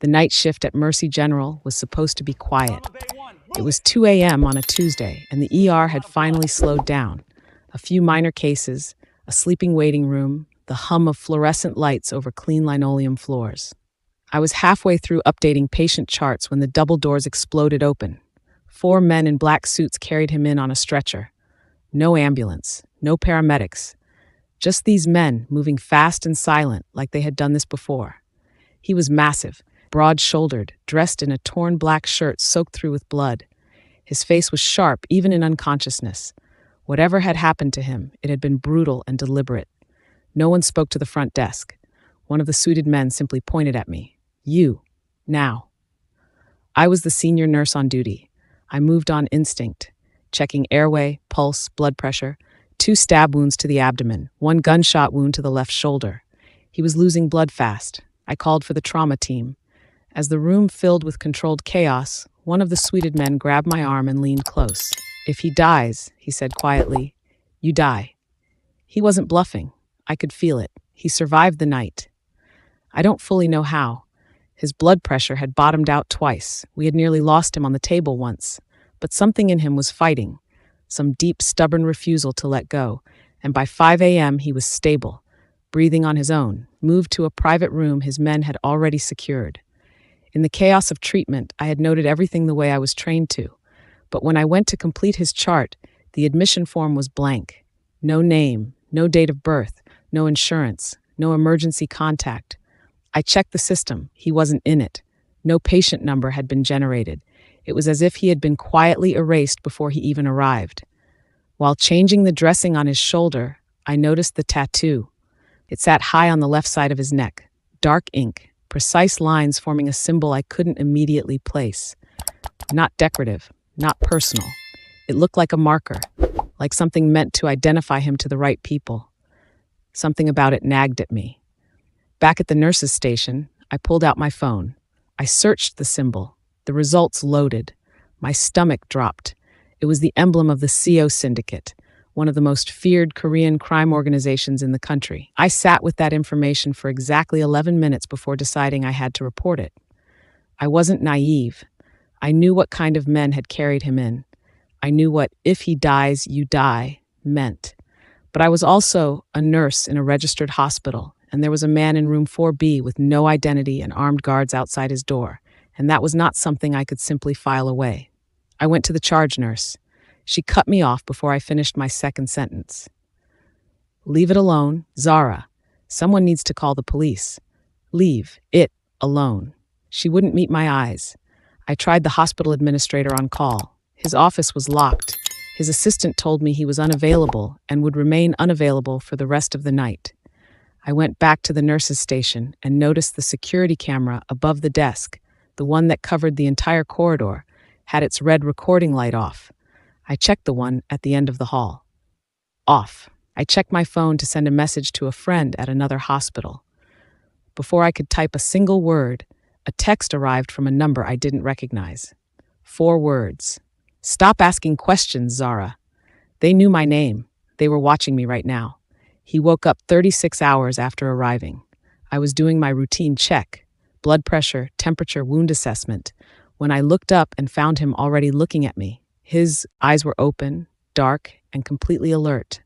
The night shift at Mercy General was supposed to be quiet. It was 2 a.m. on a Tuesday, and the ER had finally slowed down. A few minor cases, a sleeping waiting room, the hum of fluorescent lights over clean linoleum floors. I was halfway through updating patient charts when the double doors exploded open. 4 men in black suits carried him in on a stretcher. No ambulance, no paramedics. Just these men moving fast and silent like they had done this before. He was massive, broad-shouldered, dressed in a torn black shirt soaked through with blood. His face was sharp even in unconsciousness. Whatever had happened to him, it had been brutal and deliberate. No one spoke to the front desk. One of the suited men simply pointed at me. "You, now." I was the senior nurse on duty. I moved on instinct, checking airway, pulse, blood pressure, 2 stab wounds to the abdomen, 1 gunshot wound to the left shoulder. He was losing blood fast. I called for the trauma team. As the room filled with controlled chaos, one of the suited men grabbed my arm and leaned close. "If he dies," he said quietly, "you die." He wasn't bluffing. I could feel it. He survived the night. I don't fully know how. His blood pressure had bottomed out twice. We had nearly lost him on the table once. But something in him was fighting, some deep, stubborn refusal to let go. And by 5 a.m., he was stable, breathing on his own, moved to a private room his men had already secured. In the chaos of treatment, I had noted everything the way I was trained to. But when I went to complete his chart, the admission form was blank. No name, no date of birth, no insurance, no emergency contact. I checked the system. He wasn't in it. No patient number had been generated. It was as if he had been quietly erased before he even arrived. While changing the dressing on his shoulder, I noticed the tattoo. It sat high on the left side of his neck. Dark ink, precise lines forming a symbol I couldn't immediately place. Not decorative, not personal. It looked like a marker, like something meant to identify him to the right people. Something about it nagged at me. Back at the nurse's station, I pulled out my phone. I searched the symbol. The results loaded. My stomach dropped. It was the emblem of the CO Syndicate, one of the most feared Korean crime organizations in the country. I sat with that information for exactly 11 minutes before deciding I had to report it. I wasn't naive. I knew what kind of men had carried him in. I knew what "if he dies, you die" meant. But I was also a nurse in a registered hospital, and there was a man in room 4B with no identity and armed guards outside his door, and that was not something I could simply file away. I went to the charge nurse. She cut me off before I finished my second sentence. "Leave it alone, Zara. Someone needs to call the police. Leave it alone." She wouldn't meet my eyes. I tried the hospital administrator on call. His office was locked. His assistant told me he was unavailable and would remain unavailable for the rest of the night. I went back to the nurse's station and noticed the security camera above the desk, the one that covered the entire corridor, had its red recording light off. I checked the one at the end of the hall. Off. I checked my phone to send a message to a friend at another hospital. Before I could type a single word, a text arrived from a number I didn't recognize. 4 words. "Stop asking questions, Zara." They knew my name. They were watching me right now. He woke up 36 hours after arriving. I was doing my routine check, blood pressure, temperature, wound assessment, when I looked up and found him already looking at me. His eyes were open, dark, and completely alert.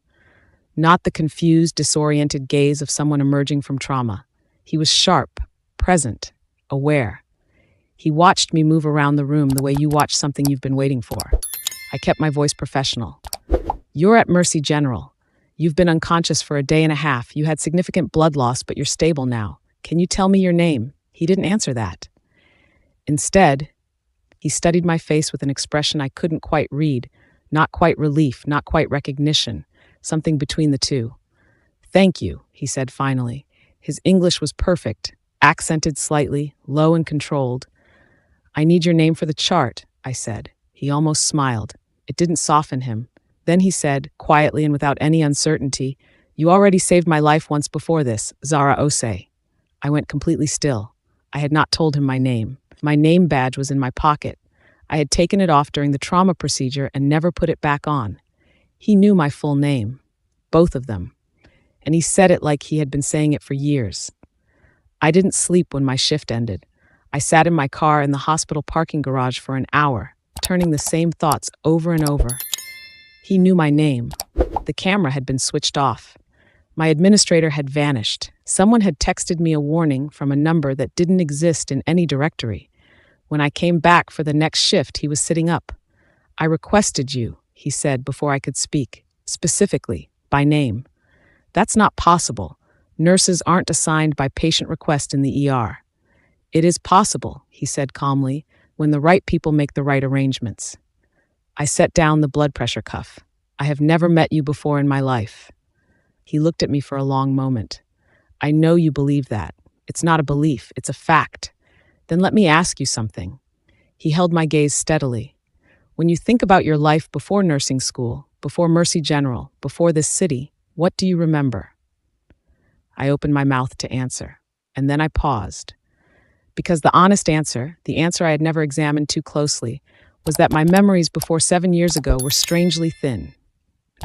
Not the confused, disoriented gaze of someone emerging from trauma. He was sharp, present, aware. He watched me move around the room the way you watch something you've been waiting for. I kept my voice professional. "You're at Mercy General. You've been unconscious for a day and a half. You had significant blood loss, but you're stable now. Can you tell me your name?" He didn't answer that. Instead, he studied my face with an expression I couldn't quite read, not quite relief, not quite recognition, something between the two. "Thank you," he said finally. His English was perfect, accented slightly, low and controlled. "I need your name for the chart," I said. He almost smiled. It didn't soften him. Then he said, quietly and without any uncertainty, "You already saved my life once before this, Zara Osei." I went completely still. I had not told him my name. My name badge was in my pocket. I had taken it off during the trauma procedure and never put it back on. He knew my full name, both of them, and he said it like he had been saying it for years. I didn't sleep when my shift ended. I sat in my car in the hospital parking garage for an hour, turning the same thoughts over and over. He knew my name. The camera had been switched off. My administrator had vanished. Someone had texted me a warning from a number that didn't exist in any directory. When I came back for the next shift, he was sitting up. "I requested you," he said before I could speak, specifically, by name. "That's not possible. Nurses aren't assigned by patient request in the ER." "It is possible," he said calmly, "when the right people make the right arrangements." I set down the blood pressure cuff. "I have never met you before in my life." He looked at me for a long moment. "I know you believe that. It's not a belief, it's a fact. Then let me ask you something." He held my gaze steadily. "When you think about your life before nursing school, before Mercy General, before this city, what do you remember?" I opened my mouth to answer, and then I paused. Because the honest answer, the answer I had never examined too closely, was that my memories before 7 years ago were strangely thin,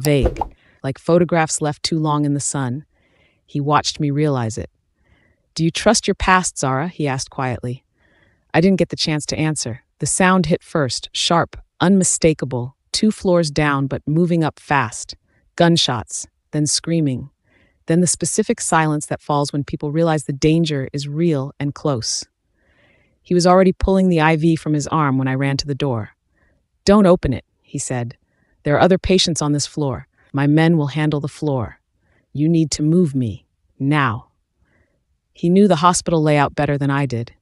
vague, like photographs left too long in the sun. He watched me realize it. "Do you trust your past, Zara?" he asked quietly. I didn't get the chance to answer. The sound hit first, sharp, unmistakable, 2 floors down but moving up fast. Gunshots, then screaming, then the specific silence that falls when people realize the danger is real and close. He was already pulling the IV from his arm when I ran to the door. "Don't open it," he said. "There are other patients on this floor. My men will handle the floor. You need to move me, now." He knew the hospital layout better than I did.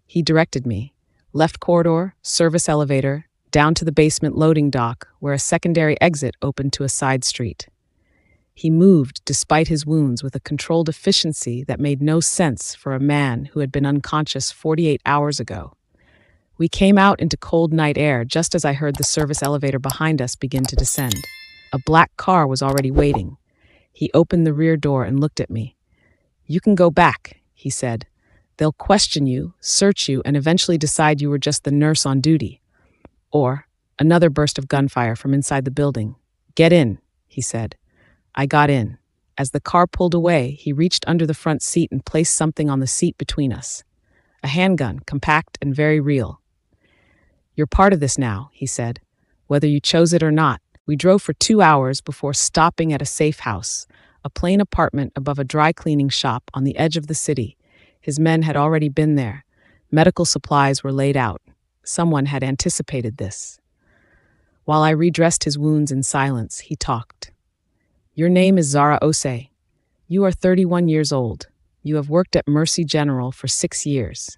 He directed me. Left corridor, service elevator, down to the basement loading dock, where a secondary exit opened to a side street. He moved, despite his wounds, with a controlled efficiency that made no sense for a man who had been unconscious 48 hours ago. We came out into cold night air just as I heard the service elevator behind us begin to descend. A black car was already waiting. He opened the rear door and looked at me. "You can go back," he said. "They'll question you, search you, and eventually decide you were just the nurse on duty." Or another burst of gunfire from inside the building. "Get in," he said. I got in. As the car pulled away, he reached under the front seat and placed something on the seat between us. A handgun, compact and very real. "You're part of this now," he said, "whether you chose it or not." We drove for 2 hours before stopping at a safe house, a plain apartment above a dry cleaning shop on the edge of the city. His men had already been there. Medical supplies were laid out. Someone had anticipated this. While I redressed his wounds in silence, he talked. "Your name is Zara Osei. You are 31 years old. You have worked at Mercy General for 6 years.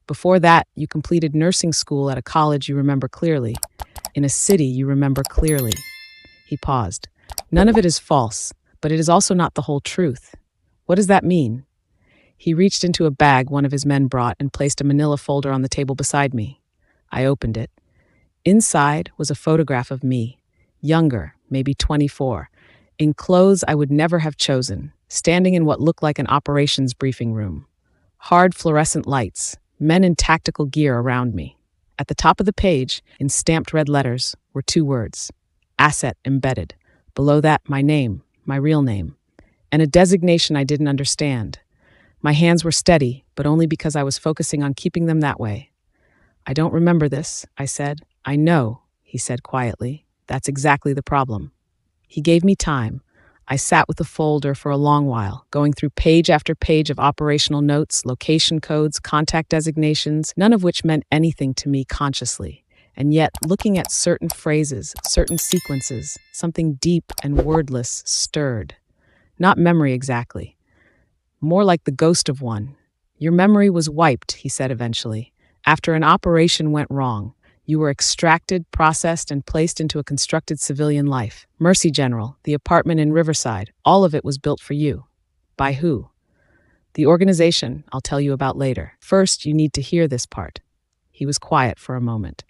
Before that, you completed nursing school at a college you remember clearly, in a city you remember clearly." He paused. "None of it is false, but it is also not the whole truth." "What does that mean?" He reached into a bag one of his men brought and placed a manila folder on the table beside me. I opened it. Inside was a photograph of me, younger, maybe 24, in clothes I would never have chosen, standing in what looked like an operations briefing room. Hard fluorescent lights, men in tactical gear around me. At the top of the page, in stamped red letters, were 2 words, "Asset embedded." Below that, my name, my real name, and a designation I didn't understand. My hands were steady, but only because I was focusing on keeping them that way. "I don't remember this," I said. "I know," he said quietly. "That's exactly the problem." He gave me time. I sat with the folder for a long while, going through page after page of operational notes, location codes, contact designations, none of which meant anything to me consciously. And yet, looking at certain phrases, certain sequences, something deep and wordless stirred. Not memory exactly. More like the ghost of one. "Your memory was wiped," he said eventually. "After an operation went wrong. You were extracted, processed, and placed into a constructed civilian life. Mercy General, the apartment in Riverside, all of it was built for you." "By who?" "The organization I'll tell you about later. First, you need to hear this part." He was quiet for a moment.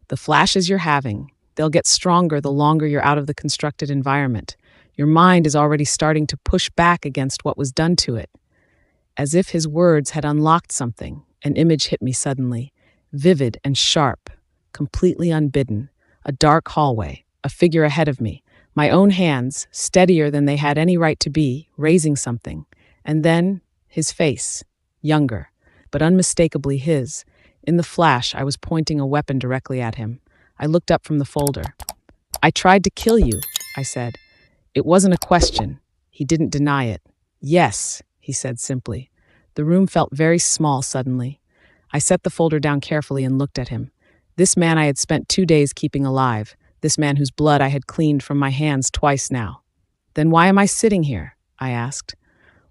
"The flashes you're having, they'll get stronger the longer you're out of the constructed environment. Your mind is already starting to push back against what was done to it." As if his words had unlocked something, an image hit me suddenly, vivid and sharp. Completely unbidden, a dark hallway, a figure ahead of me, my own hands, steadier than they had any right to be, raising something. And then, his face, younger, but unmistakably his. In the flash, I was pointing a weapon directly at him. I looked up from the folder. "I tried to kill you," I said. It wasn't a question. He didn't deny it. "Yes," he said simply. The room felt very small suddenly. I set the folder down carefully and looked at him. This man I had spent 2 days keeping alive. This man whose blood I had cleaned from my hands twice now. "Then why am I sitting here?" I asked.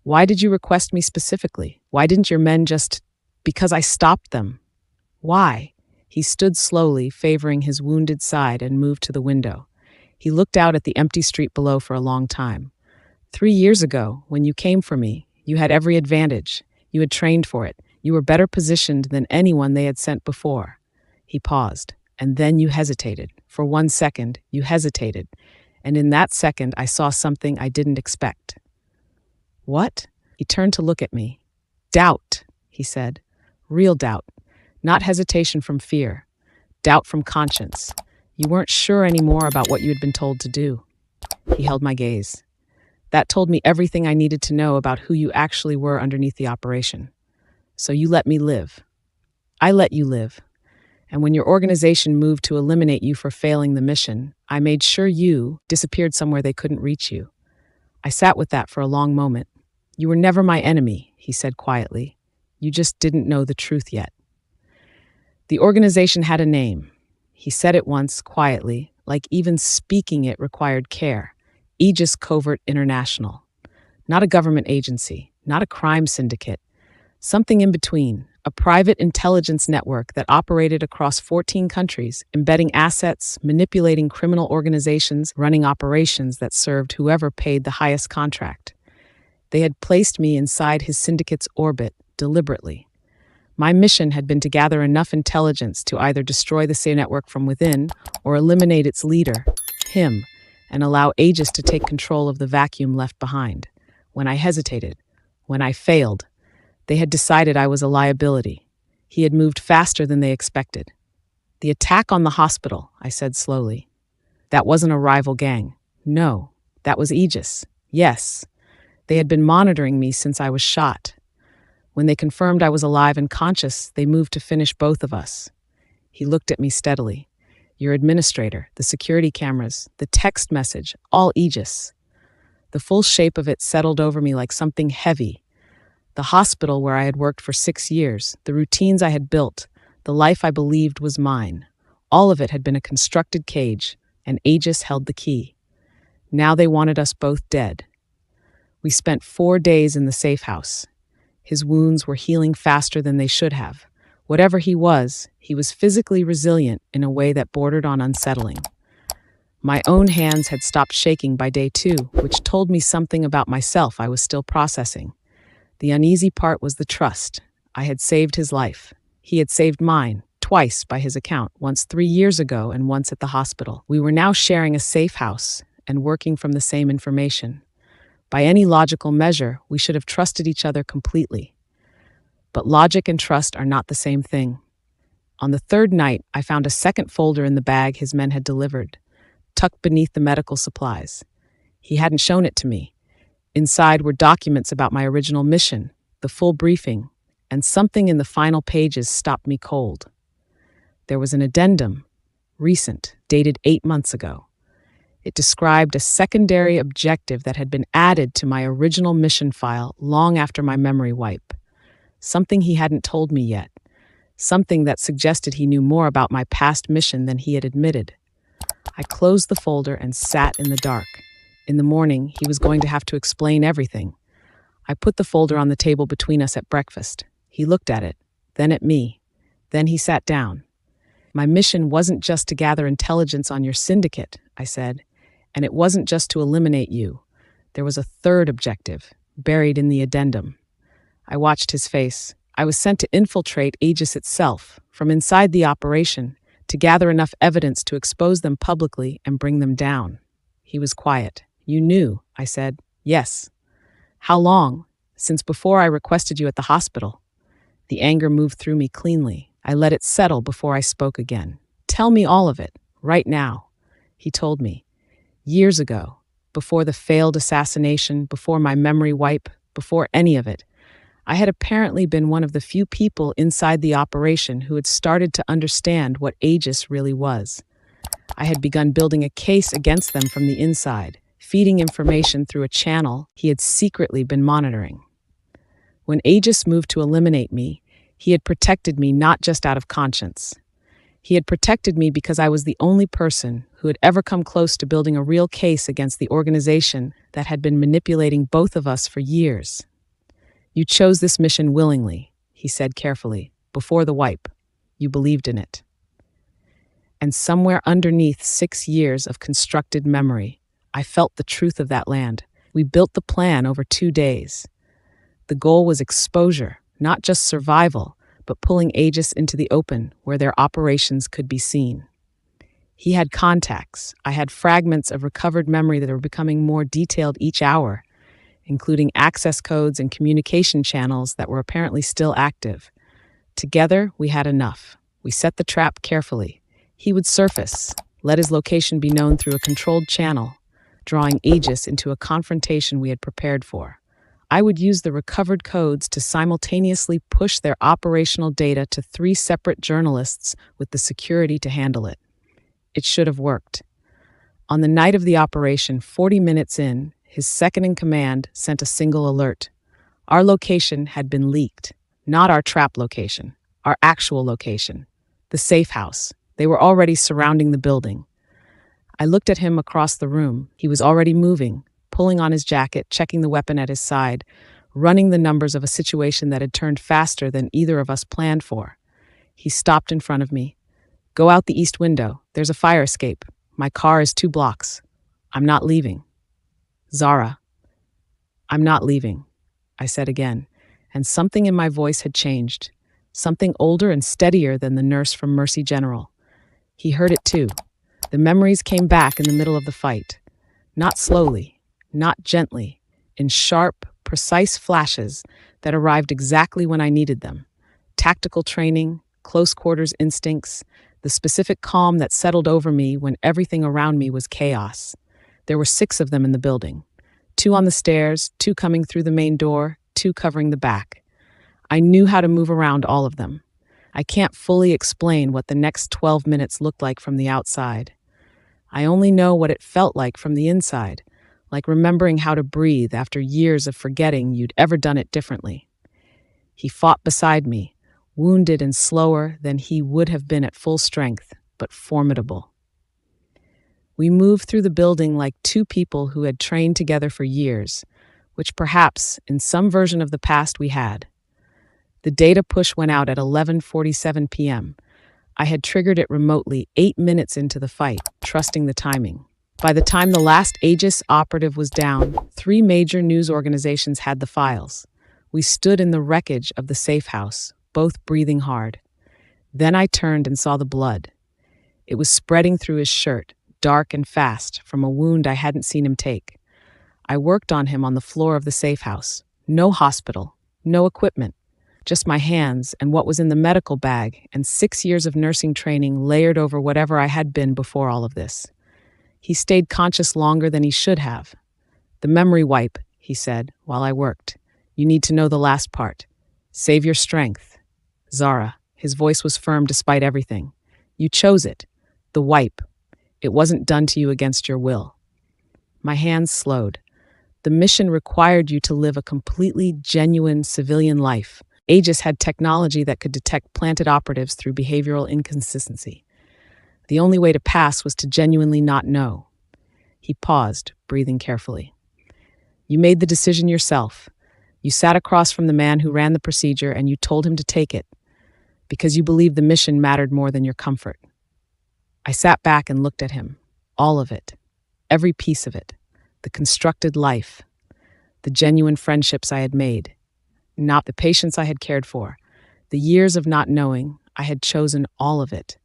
"Why did you request me specifically? Why didn't your men just—" "Because I stopped them." "Why?" He stood slowly, favoring his wounded side, and moved to the window. He looked out at the empty street below for a long time. 3 years ago, when you came for me, you had every advantage. You had trained for it. You were better positioned than anyone they had sent before." He paused, and then you hesitated. For 1 second, you hesitated. And in that second, I saw something I didn't expect. "What?" He turned to look at me. "Doubt," he said. "Real doubt. Not hesitation from fear. Doubt from conscience. You weren't sure anymore about what you had been told to do." He held my gaze. "That told me everything I needed to know about who you actually were underneath the operation. So you let me live. I let you live. And when your organization moved to eliminate you for failing the mission, I made sure you disappeared somewhere they couldn't reach you." I sat with that for a long moment. "You were never my enemy," he said quietly. "You just didn't know the truth yet." The organization had a name. He said it once, quietly, like even speaking it required care. Aegis Covert International. Not a government agency, not a crime syndicate. Something in between, a private intelligence network that operated across 14 countries, embedding assets, manipulating criminal organizations, running operations that served whoever paid the highest contract. They had placed me inside his syndicate's orbit, deliberately. My mission had been to gather enough intelligence to either destroy the same network from within or eliminate its leader, him, and allow Aegis to take control of the vacuum left behind. When I hesitated, when I failed, they had decided I was a liability. He had moved faster than they expected. "The attack on the hospital," I said slowly. "That wasn't a rival gang. No, that was Aegis. Yes. They had been monitoring me since I was shot. When they confirmed I was alive and conscious, they moved to finish both of us." He looked at me steadily. "Your administrator, the security cameras, the text message, all Aegis." The full shape of it settled over me like something heavy. The hospital where I had worked for 6 years, the routines I had built, the life I believed was mine. All of it had been a constructed cage, and Aegis held the key. Now they wanted us both dead. We spent 4 days in the safe house. His wounds were healing faster than they should have. Whatever he was physically resilient in a way that bordered on unsettling. My own hands had stopped shaking by day 2, which told me something about myself I was still processing. The uneasy part was the trust. I had saved his life. He had saved mine, twice by his account, once 3 years ago and once at the hospital. We were now sharing a safe house and working from the same information. By any logical measure, we should have trusted each other completely. But logic and trust are not the same thing. On the 3rd night, I found a second folder in the bag his men had delivered, tucked beneath the medical supplies. He hadn't shown it to me. Inside were documents about my original mission, the full briefing, and something in the final pages stopped me cold. There was an addendum, recent, dated 8 months ago. It described a secondary objective that had been added to my original mission file long after my memory wipe. Something he hadn't told me yet. Something that suggested he knew more about my past mission than he had admitted. I closed the folder and sat in the dark. In the morning, he was going to have to explain everything. I put the folder on the table between us at breakfast. He looked at it, then at me. Then he sat down. "My mission wasn't just to gather intelligence on your syndicate," I said. "And it wasn't just to eliminate you. There was a third objective, buried in the addendum." I watched his face. I was sent to infiltrate Aegis itself, from inside the operation, to gather enough evidence to expose them publicly and bring them down. He was quiet. "You knew," I said. "Yes." "How long?" "Since before I requested you at the hospital." The anger moved through me cleanly. I let it settle before I spoke again. "Tell me all of it, right now." He told me. Years ago, before the failed assassination, before my memory wipe, before any of it, I had apparently been one of the few people inside the operation who had started to understand what Aegis really was. I had begun building a case against them from the inside, feeding information through a channel he had secretly been monitoring. When Aegis moved to eliminate me, he had protected me not just out of conscience. He had protected me because I was the only person who had ever come close to building a real case against the organization that had been manipulating both of us for years. "You chose this mission willingly," he said carefully, "before the wipe. You believed in it." And somewhere underneath 6 years of constructed memory, I felt the truth of that land. We built the plan over 2 days. The goal was exposure, not just survival, but pulling Aegis into the open where their operations could be seen. He had contacts. I had fragments of recovered memory that were becoming more detailed each hour, including access codes and communication channels that were apparently still active. Together, we had enough. We set the trap carefully. He would surface, let his location be known through a controlled channel, drawing Aegis into a confrontation we had prepared for. I would use the recovered codes to simultaneously push their operational data to 3 separate journalists with the security to handle it. It should have worked. On the night of the operation, 40 minutes in, his second-in-command sent a single alert. Our location had been leaked. Not our trap location, our actual location. The safe house. They were already surrounding the building. I looked at him across the room. He was already moving, pulling on his jacket, checking the weapon at his side, running the numbers of a situation that had turned faster than either of us planned for. He stopped in front of me. "Go out the east window. There's a fire escape. My car is 2 blocks. I'm not leaving." "Zara, I'm not leaving," I said again, and something in my voice had changed, something older and steadier than the nurse from Mercy General. He heard it too. The memories came back in the middle of the fight. Not slowly, not gently, in sharp, precise flashes that arrived exactly when I needed them. Tactical training, close quarters instincts, the specific calm that settled over me when everything around me was chaos. There were 6 of them in the building. 2 on the stairs, 2 coming through the main door, 2 covering the back. I knew how to move around all of them. I can't fully explain what the next 12 minutes looked like from the outside. I only know what it felt like from the inside, like remembering how to breathe after years of forgetting you'd ever done it differently. He fought beside me, wounded and slower than he would have been at full strength, but formidable. We moved through the building like 2 people who had trained together for years, which perhaps, in some version of the past, we had. The data push went out at 11:47 p.m. I had triggered it remotely 8 minutes into the fight, trusting the timing. By the time the last Aegis operative was down, 3 major news organizations had the files. We stood in the wreckage of the safe house, both breathing hard. Then I turned and saw the blood. It was spreading through his shirt, dark and fast, from a wound I hadn't seen him take. I worked on him on the floor of the safe house. No hospital, no equipment. Just my hands and what was in the medical bag and 6 years of nursing training layered over whatever I had been before all of this. He stayed conscious longer than he should have. "The memory wipe," he said, while I worked. "You need to know the last part. Save your strength. Zara," his voice was firm despite everything. "You chose it. The wipe. It wasn't done to you against your will." My hands slowed. The mission required you to live a completely genuine civilian life. Aegis had technology that could detect planted operatives through behavioral inconsistency. The only way to pass was to genuinely not know. He paused, breathing carefully. "You made the decision yourself. You sat across from the man who ran the procedure and you told him to take it, because you believed the mission mattered more than your comfort." I sat back and looked at him. All of it. Every piece of it. The constructed life. The genuine friendships I had made. Not the patients I had cared for. The years of not knowing. I had chosen all of it.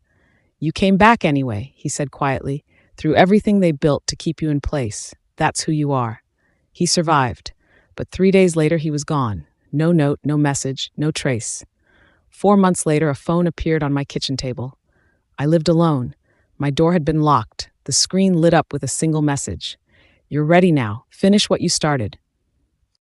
"You came back anyway," he said quietly, "through everything they built to keep you in place. That's who you are." He survived, but 3 days later he was gone. No note, no message, no trace. 4 months later, a phone appeared on my kitchen table. I lived alone. My door had been locked. The screen lit up with a single message. "You're ready now. Finish what you started.